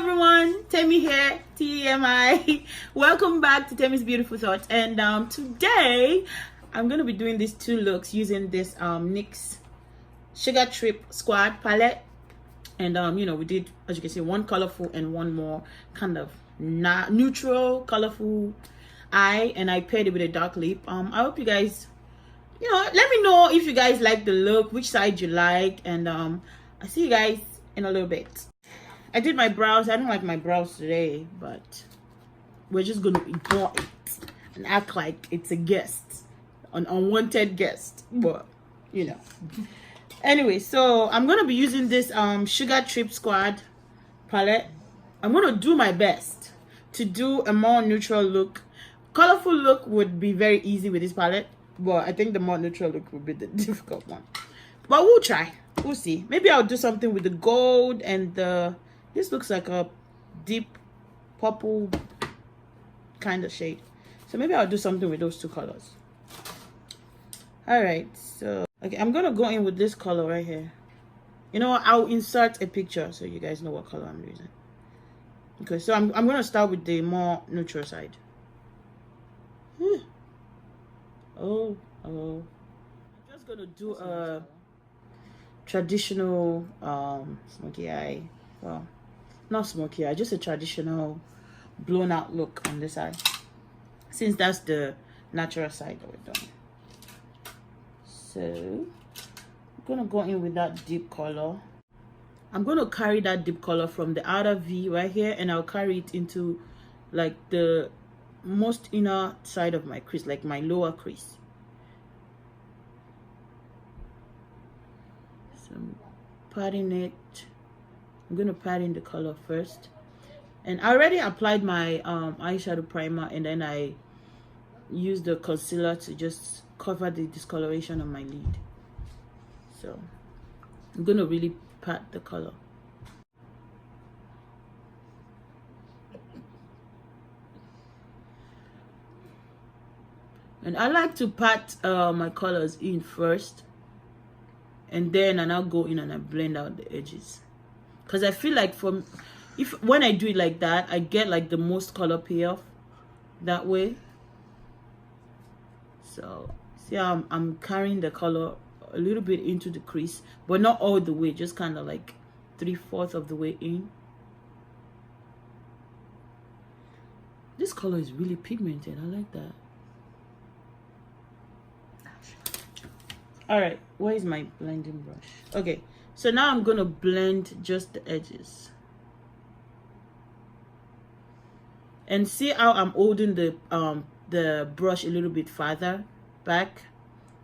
everyone, Temi here, Temi. Welcome back to Temi's Beautiful Thoughts. And today I'm gonna be doing these two looks using this NYX Sugar Trip Squad palette. And you know, we did, as you can see, one colorful and one more kind of neutral colorful eye, and I paired it with a dark lip. I hope you guys, you know, let me know if you guys like the look, which side you like, and I'll see you guys in a little bit. I did my brows. I don't like my brows today, but we're just gonna ignore it and act like it's a guest, an unwanted guest. But you know. Anyway, so I'm gonna be using this Sugar Trip Squad palette. I'm gonna do my best to do a more neutral look. Colorful look would be very easy with this palette, but I think the more neutral look would be the difficult one. But we'll try. We'll see. Maybe I'll do something with the gold and the. This looks like a deep purple kind of shade. So maybe I'll do something with those two colors. Alright, so okay, I'm gonna go in with this color right here. You know what? I'll insert a picture so you guys know what color I'm using. Okay, so I'm gonna start with the more neutral side. Oh. I'm just gonna do a traditional smoky eye. Well, not smoky eye, just a traditional blown out look on this eye, since that's the natural side that we're doing. So I'm gonna go in with that deep color. I'm gonna carry that deep color from the outer V right here, and I'll carry it into like the most inner side of my crease, like my lower crease. So I'm patting it. I'm gonna pat in the color first, and I already applied my eyeshadow primer, and then I used the concealer to just cover the discoloration on my lid. So I'm gonna really pat the color. And I like to pat my colors in first, and then I'll go in and I blend out the edges. Because I feel like when I do it like that, I get like the most color payoff that way. So see how I'm carrying the color a little bit into the crease, but not all the way, just kind of like 3/4 of the way in. This color is really pigmented. I like that. All right, where is my blending brush? Okay, so now I'm gonna blend just the edges. And see how I'm holding the brush a little bit farther back.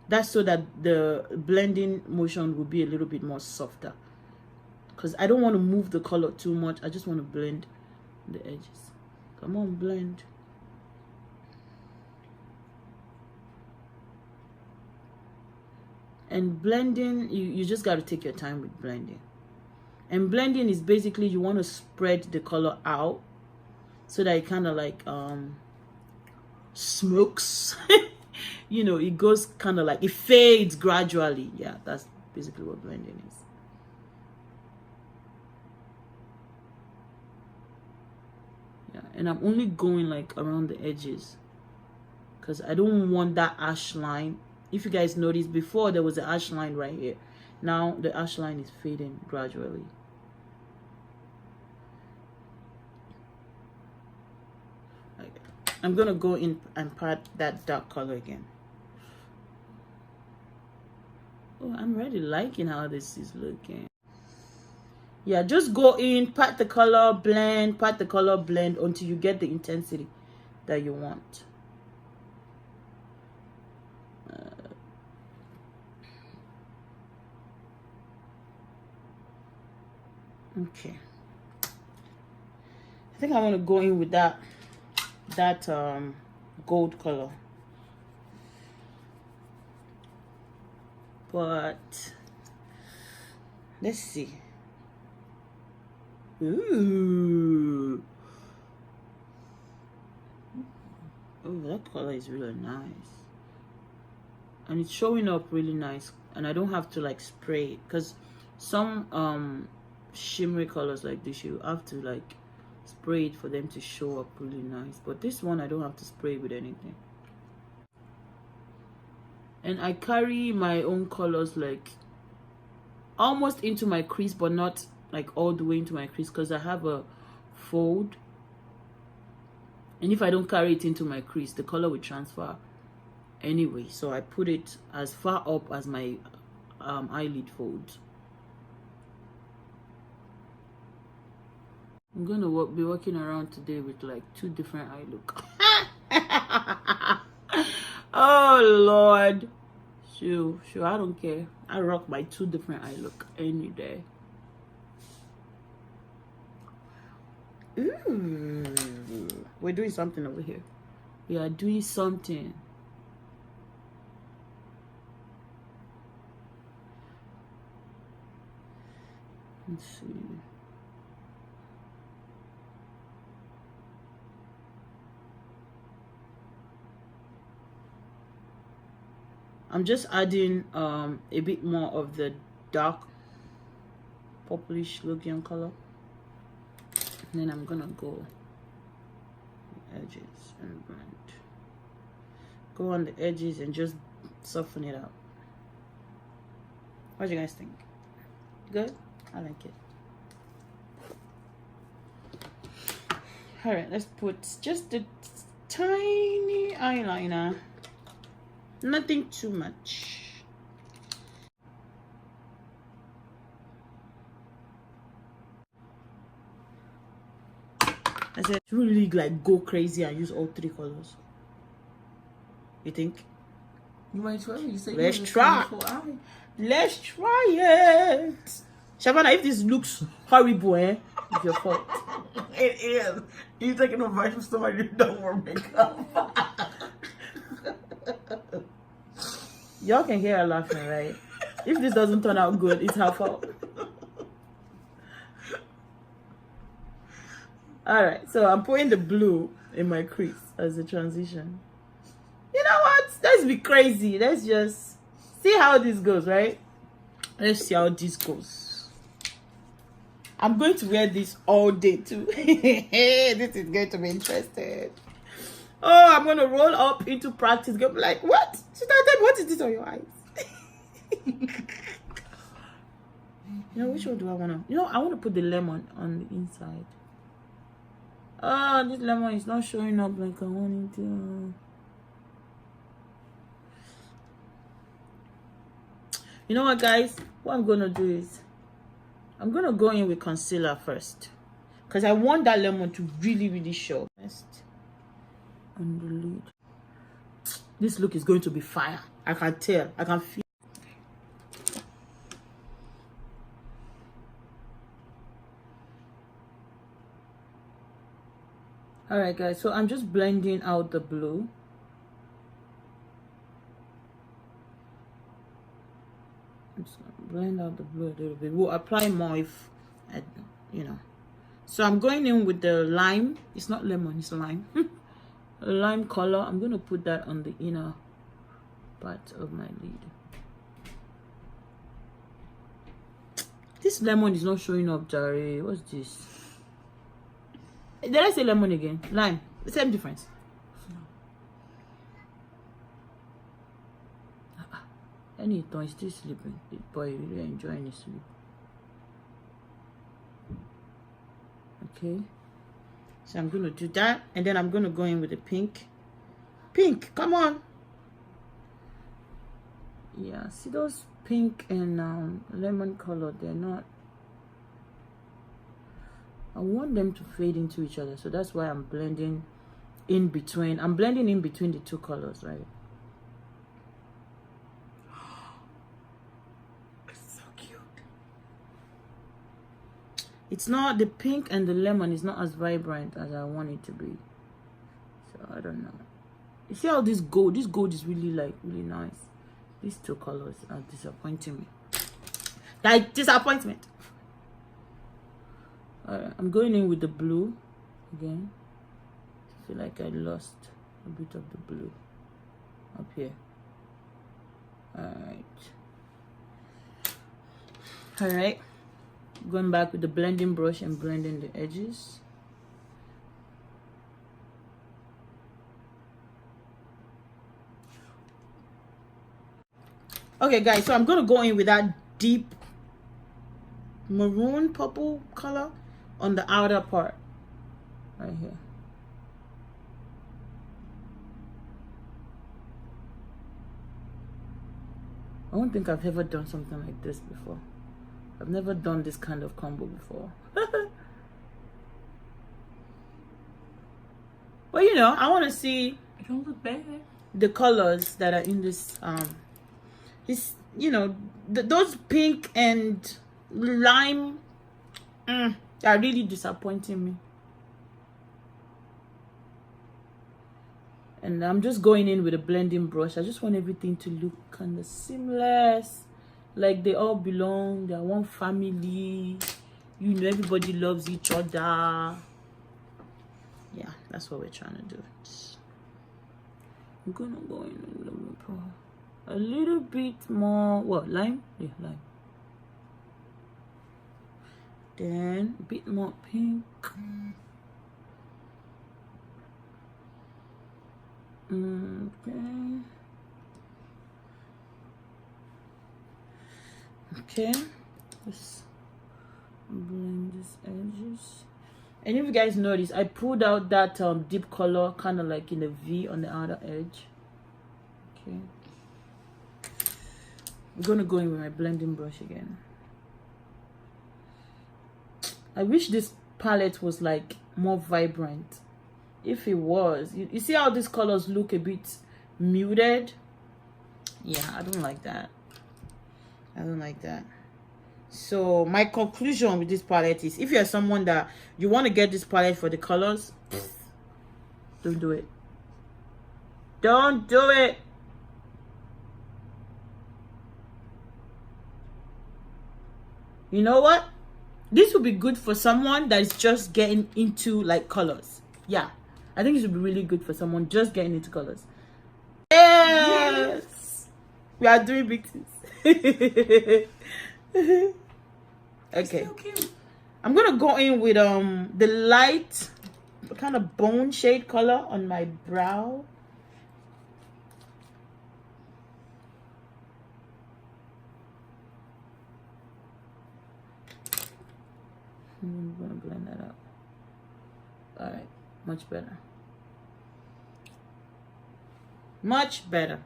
That's so that the blending motion will be a little bit more softer. Because I don't want to move the color too much. I just want to blend the edges. Come on, blend. And blending, you just got to take your time with blending. And blending is basically you want to spread the color out so that it kind of like smokes. You know, it goes kind of like, it fades gradually. Yeah, that's basically what blending is. Yeah, and I'm only going like around the edges because I don't want that ash line. If you guys noticed, before there was an ash line right here. Now the ash line is fading gradually. Okay. I'm gonna go in and pat that dark color again. Oh, I'm really liking how this is looking. Yeah, just go in, pat the color, blend, pat the color, blend until you get the intensity that you want. Okay, I think I want to go in with that gold color, but let's see. Ooh, oh, that color is really nice, and it's showing up really nice, and I don't have to like spray it, because some shimmery colors like this, you have to like spray it for them to show up really nice. But this one I don't have to spray with anything. And I carry my own colors like almost into my crease, but not like all the way into my crease, because I have a fold, and if I don't carry it into my crease, the color will transfer anyway. So I put it as far up as my eyelid folds. I'm gonna be walking around today with like 2 different eye look. Oh Lord. Sure, I don't care. I rock my 2 different eye look any day. Ooh, we're doing something over here. We are doing something. Let's see. I'm just adding a bit more of the dark purplish looking color, and then I'm gonna go the edges and blend. Go on the edges and just soften it out. What do you guys think? Good? I like it. All right, let's put just a tiny eyeliner. Nothing too much. I said, really like go crazy and use all 3 colors. You think? You might try. You say let's try. Let's try it. Shavana, if this looks horrible, it's your fault. It is. You taking advice from somebody who don't wear makeup. Y'all can hear her laughing, right? If this doesn't turn out good, it's her fault. Alright, so I'm putting the blue in my crease as a transition. You know what? Let's be crazy. Let's just see how this goes, right? Let's see how this goes. I'm going to wear this all day too. This is going to be interesting. Oh, I'm going to roll up into practice. Go like, what? Sister, what is this on your eyes? You know, which one do I want to? You know, I want to put the lemon on the inside. Oh, this lemon is not showing up like I want it to. You know what, guys? What I'm going to do is I'm going to go in with concealer first, because I want that lemon to really show. First. On the lid. This look is going to be fire. I can tell. I can feel. All right, guys. So I'm just blending out the blue. Just blend out the blue a little bit. We'll apply more if, you know. So I'm going in with the lime. It's not lemon. It's lime. A lime color. I'm going to put that on the inner part of my lid. This lemon is not showing up, Jare. What's this? Did I say lemon again? Lime. Same difference. Anything is still sleeping. The boy really enjoying his sleep. Okay. So I'm going to do that, and then I'm going to go in with the pink. Pink, come on. Yeah, see those pink and lemon color, they're not. I want them to fade into each other, so that's why I'm blending in between. I'm blending in between the 2 colors, right? It's so cute. It's not, the pink and the lemon is not as vibrant as I want it to be. So I don't know. You see how this gold is really really nice. These 2 colors are disappointing me. Like disappointment. Alright, I'm going in with the blue again. I feel like I lost a bit of the blue up here. Alright. Going back with the blending brush and blending the edges. Okay, guys, so I'm gonna go in with that deep maroon purple color on the outer part right here. I don't think I've ever done something like this before. I've never done this kind of combo before. Well, you know, I want to see It don't look bad. the colors that are in this this, you know, those pink and lime are really disappointing me. And I'm just going in with a blending brush. I just want everything to look kind of seamless, like they all belong, they're one family, you know, everybody loves each other. Yeah, that's what we're trying to do. I'm gonna go in a little bit more. What, lime? Yeah, lime. Then a bit more pink. Okay, let's blend these edges. And if you guys notice, I pulled out that deep color kind of like in a V on the outer edge. Okay, I'm gonna go in with my blending brush again. I wish this palette was like more vibrant. If it was, you see how these colors look a bit muted? Yeah, I don't like that. I don't like that. So my conclusion with this palette is, if you're someone that you want to get this palette for the colors, don't do it. Don't do it. You know what? This would be good for someone that is just getting into like colors. Yeah, I think it would be really good for someone just getting into colors. Yes, we are doing big things. Okay, So cute. I'm gonna go in with the light kind of bone shade color on my brow. I'm gonna blend that up. All right, much better. Much better.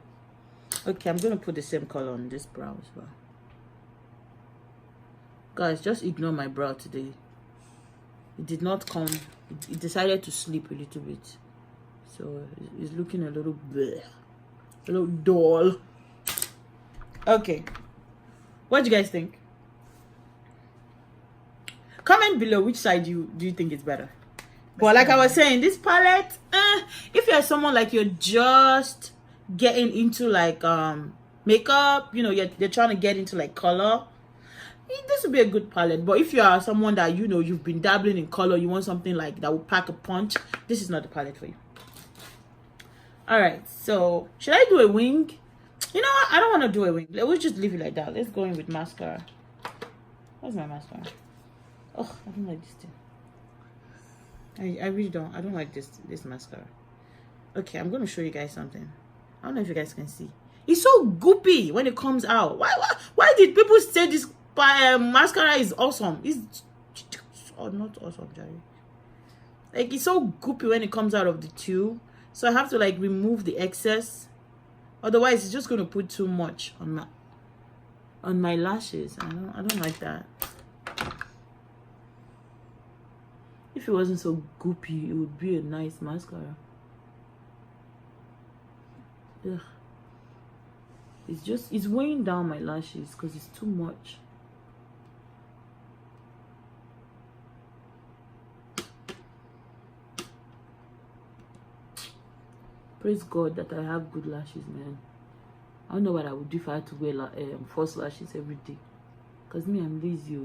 Okay, I'm gonna put the same color on this brow as well. Guys, just ignore my brow today. It did not come. It decided to sleep a little bit, so it's looking a little bleh, a little dull. Okay, what do you guys think? Comment below which side do you think is better. But like I was saying, this palette, if you're someone like you're just getting into like makeup, you know, they're trying to get into like color, this would be a good palette. But if you are someone that, you know, you've been dabbling in color, you want something like that will pack a punch, this is not the palette for you. All right, so should I do a wing? You know what, I don't want to do a wing. We'll just leave it like that. Let's go in with mascara. Where's my mascara? Oh, I don't like this thing. I really don't. I don't like this mascara. Okay, I'm gonna show you guys something. I don't know if you guys can see. It's so goopy when it comes out. Why did people say this mascara is awesome? It's not awesome, Jerry. Like, it's so goopy when it comes out of the tube. So I have to like remove the excess. Otherwise, it's just gonna put too much on my lashes. I don't like that. If it wasn't so goopy, it would be a nice mascara. Ugh. It's weighing down my lashes because it's too much. Praise God that I have good lashes, man. I don't know what I would do if I had to wear false lashes every day. Because me, I'm lazy.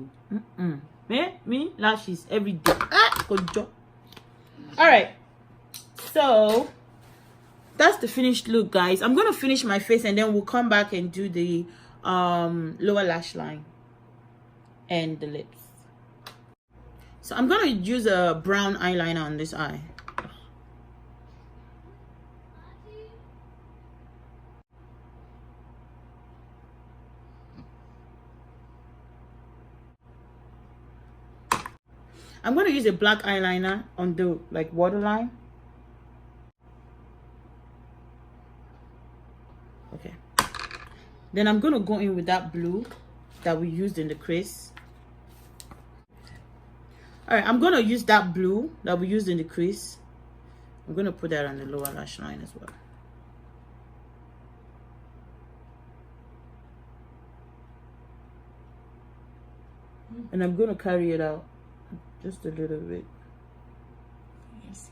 Me, lashes every day. Good job. Alright. So, that's the finished look, guys. I'm going to finish my face and then we'll come back and do the lower lash line and the lips. So, I'm going to use a brown eyeliner on this eye. I'm going to use a black eyeliner on the like waterline. Okay. Then I'm going to go in with that blue that we used in the crease. All right, I'm going to use that blue that we used in the crease. I'm going to put that on the lower lash line as well. And I'm going to carry it out just a little bit. I see.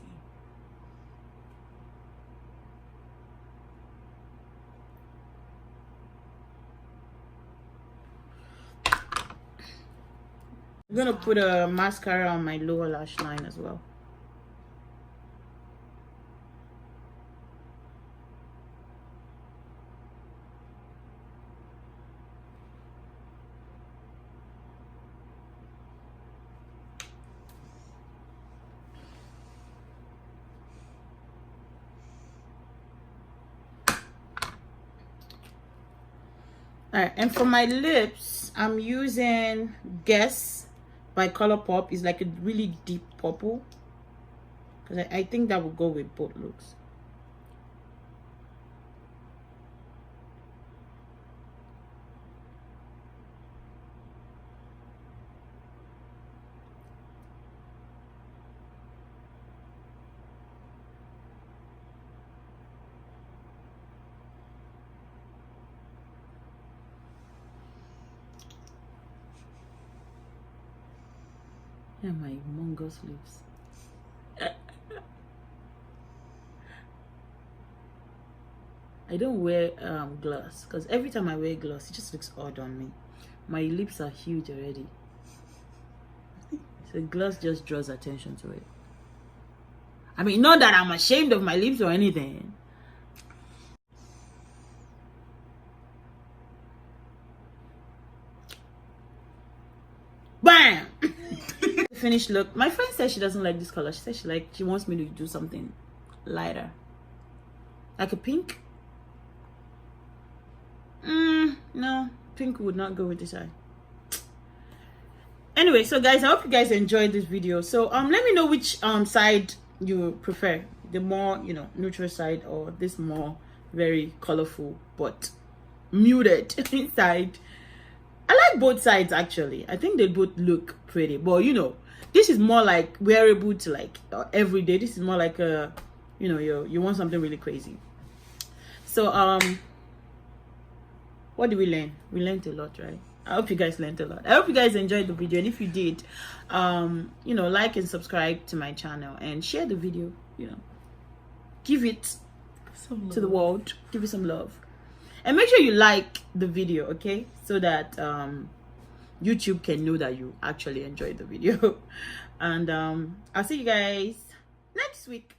I'm going to put a mascara on my lower lash line as well. Alright, and for my lips, I'm using Guess by ColourPop. It's like a really deep purple, because I think that will go with both looks. Yeah, my humongous lips. I don't wear gloss because every time I wear gloss, it just looks odd on me. My lips are huge already, so gloss just draws attention to it. I mean, not that I'm ashamed of my lips or anything. Bam! Finished look. My friend said she doesn't like this color. She said she wants me to do something lighter, like a pink. No, pink would not go with this eye. Anyway, so guys, I hope you guys enjoyed this video. So let me know which side you prefer, the more, you know, neutral side, or this more very colorful but muted side. I like both sides actually. I think they both look pretty, but you know, this is more like wearable to like every day. This is more like a, you know, you want something really crazy. So what did we learn? We learned a lot, right? I hope you guys learned a lot. I hope you guys enjoyed the video, and if you did, you know, like and subscribe to my channel and share the video. You know, give it to the world. Give it some love, and make sure you like the video, okay? So that YouTube can know that you actually enjoyed the video. And I'll see you guys next week.